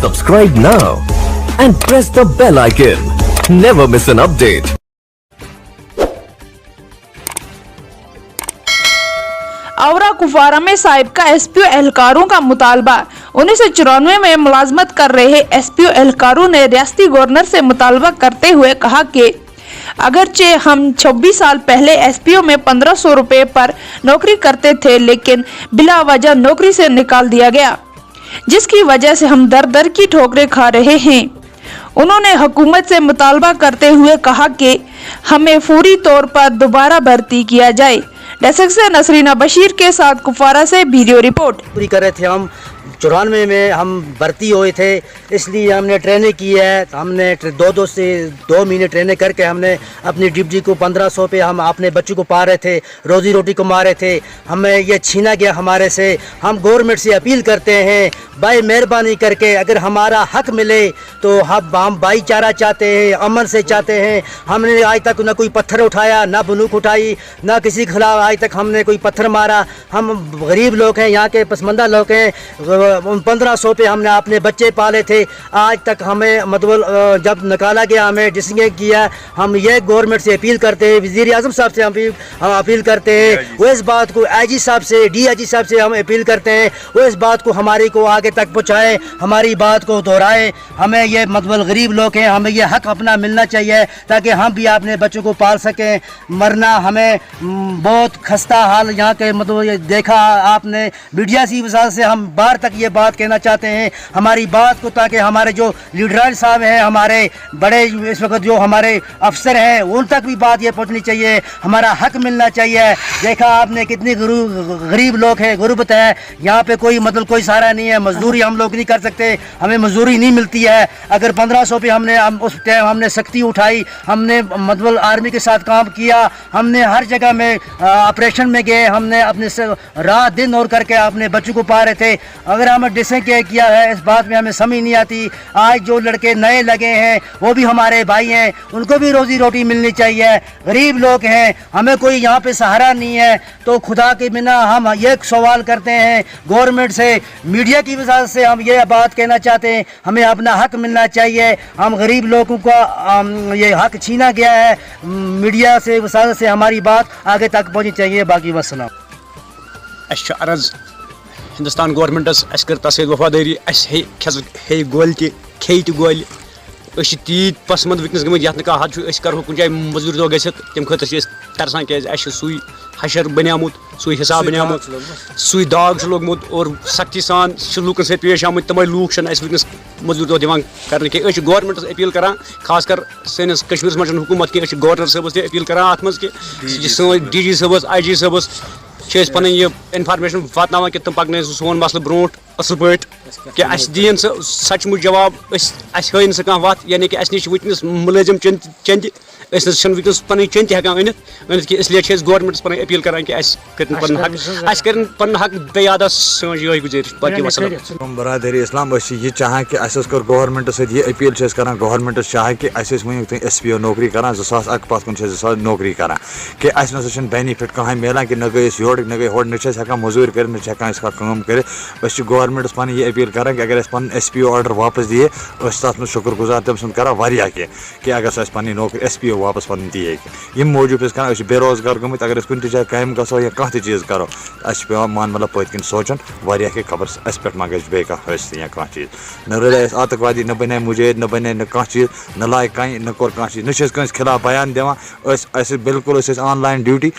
Subscribe now and press the bell icon. Never miss an update. औरा कुपवारा में साहिबका SPO एहलकारों का मुतालबा। 1994 में मुलाजमत कर रहे एसपीओ एहलकारों ने रियासती गवर्नर से मुतालबा करते हुए कहा कि अगरचे हम 26 साल पहले एसपीओ में 1500 रुपए पर नौकरी करते थे, लेकिन बिला वजह नौकरी से निकाल दिया गया, जिसकी वजह से हम दर दर की ठोकरें खा रहे हैं। उन्होंने हुकूमत से मुतालबा करते हुए कहा कि हमें फौरी तौर पर दोबारा भर्ती किया जाए। डेस्क से नसरीना बशीर के साथ कुपवारा से वीडियो रिपोर्ट। पूरी कर रहे थे हम 94 में हम भर्ती हुए थे, इसलिए हमने ट्रेनिंग की है। हमने 2 महीने ट्रेनिंग करके हमने अपनी ड्यूटी को 1500 पे हम अपने बच्चों को पा रहे थे, रोजी रोटी कमा रहे थे। हमें ये छीना गया हमारे से। हम गवर्नमेंट से अपील करते हैं, भाई मेहरबानी करके अगर हमारा हक मिले तो हम भाईचारा चाहते हैं, अमन से चाहते हैं। हमने आज तक ना कोई पत्थर उठाया, ना बंदूक उठाई, ना किसी के खिलाफ आज तक हमने कोई पत्थर मारा। हम गरीब लोग हैं, यहाँ के पसमंदा लोग हैं। 1500 पे हमने अपने बच्चे पाले थे। आज तक हमें मतलब जब निकाला गया, हमें डिसंगेज किया। हम ये गवर्नमेंट से अपील करते हैं, वज़ीर आज़म साहब से हम अपील करते हैं। वो इस बात को आईजी साहब से, डीआईजी साहब से हम अपील करते हैं, वो इस बात को हमारी को आगे तक पहुँचाएँ, हमारी बात को दोहराएँ। हमें ये मतलब गरीब लोग हैं, हमें ये हक अपना मिलना चाहिए ताकि हम भी अपने बच्चों को पाल सकें। मरना हमें बहुत खस्ता हाल यहाँ के मतलब ये देखा आपने मीडिया की वजह से। हम बाहर तक ये बात कहना चाहते हैं हमारी बात को, ताकि हमारे जो लीडर साहब हैं, हमारे बड़े इस वक्त जो हमारे अफसर हैं, उन तक भी बात ये पहुंचनी चाहिए। हमारा हक मिलना चाहिए। देखा आपने कितनी गरीब लोग हैं, गुर्बत है, यहाँ पे कोई मतलब कोई सहारा नहीं है। मजदूरी हम लोग नहीं कर सकते, हमें मजदूरी नहीं मिलती है। अगर 1500 पे उस टाइम हमने सख्ती उठाई, हमने मतलब आर्मी के साथ काम किया, हमने हर जगह में ऑपरेशन में गए, हमने अपने रात दिन और करके अपने बच्चों को पा रहे थे। अगर हमें डिसंगेज किया है, इस बात में हमें समझ नहीं आती। आज जो लड़के नए लगे हैं वो भी हमारे भाई हैं, उनको भी रोजी रोटी मिलनी चाहिए। गरीब लोग हैं, हमें कोई यहाँ पे सहारा नहीं है। तो खुदा के बिना हम ये सवाल करते हैं गवर्नमेंट से, मीडिया की वजह से हम ये बात कहना चाहते हैं, हमें अपना हक मिलना चाहिए। हम गरीब लोगों का ये हक छीना गया है, मीडिया से वजह से हमारी बात आगे तक पहुँचनी चाहिए। बाकी वसलाम। अर्ज हिंदुस्तान गवर्नमेंटस कर तस वफादारी, हे गोल खे गोल तीत पसमंद वनस गमत ये हद करो कुछ जाए मजदूर दो गत तम खतर तरसान क्या सू हशर बनियामुत, सू हिसाब बनियामुत, सू दाग लोगमुत और सख्ती सान लूकन सत पेश आमुत। तमें लूक वनस मजदूर दो दिवान कर गवर्नमेंटस अपील करान, खास कर सैनिस कश्मीर मज हुकूमत की गवर्नर साहबस अपील करान अत मज कि DG साहबस IG साहबस पन इनफार्मेशन वातना कि तुम पकन सोन मसल ब्रो असल पे कि दीन सचमुच जवाब हन सह वत, यानी कि नश वनस मुलजिम चंद वनस पन चंद हेकान अनित कि इसलिए गवर्नमेंटस पन अपील करान कि पन हक पन हक बेयाद ये गुजारिश। बाकी वसलाम। बरादरी इस्लाम ये चाह कि कर गवर्नमेंट सत ये अपील कर गवर्नमेंट चाह कि वन SPO नौकरी करान 2001 पत कुन नौकरी करान कि ना बेनिफिट कहीं मिलान कि न गई योर न गई होड़ न मजूर कर कम कर। गवर्नमेंटस पन ये अपील करान कि अगर पन SPO ऑर्डर वापस दिए तथ शुक्र गुजार तम सुन करा वारिया कि अगर पन नौकरी SPO वापस पन दिए कि मूजूब कर बेरोजगार गमित। अगर कुछ जाए कम गो या कह चीज़ करो पे मान मतलब पत किन सोचान वारिया कि खबर पे मा गई बे हस्त या कह चीज़ न रल आतंकवादी न बने मुजाहिद न बने न कह चीज़ न लाए कहीं न कोर कह चीज़ न खिलाफ बयान दिवान बिल्कुल ऑनलाइन ड्यूटी।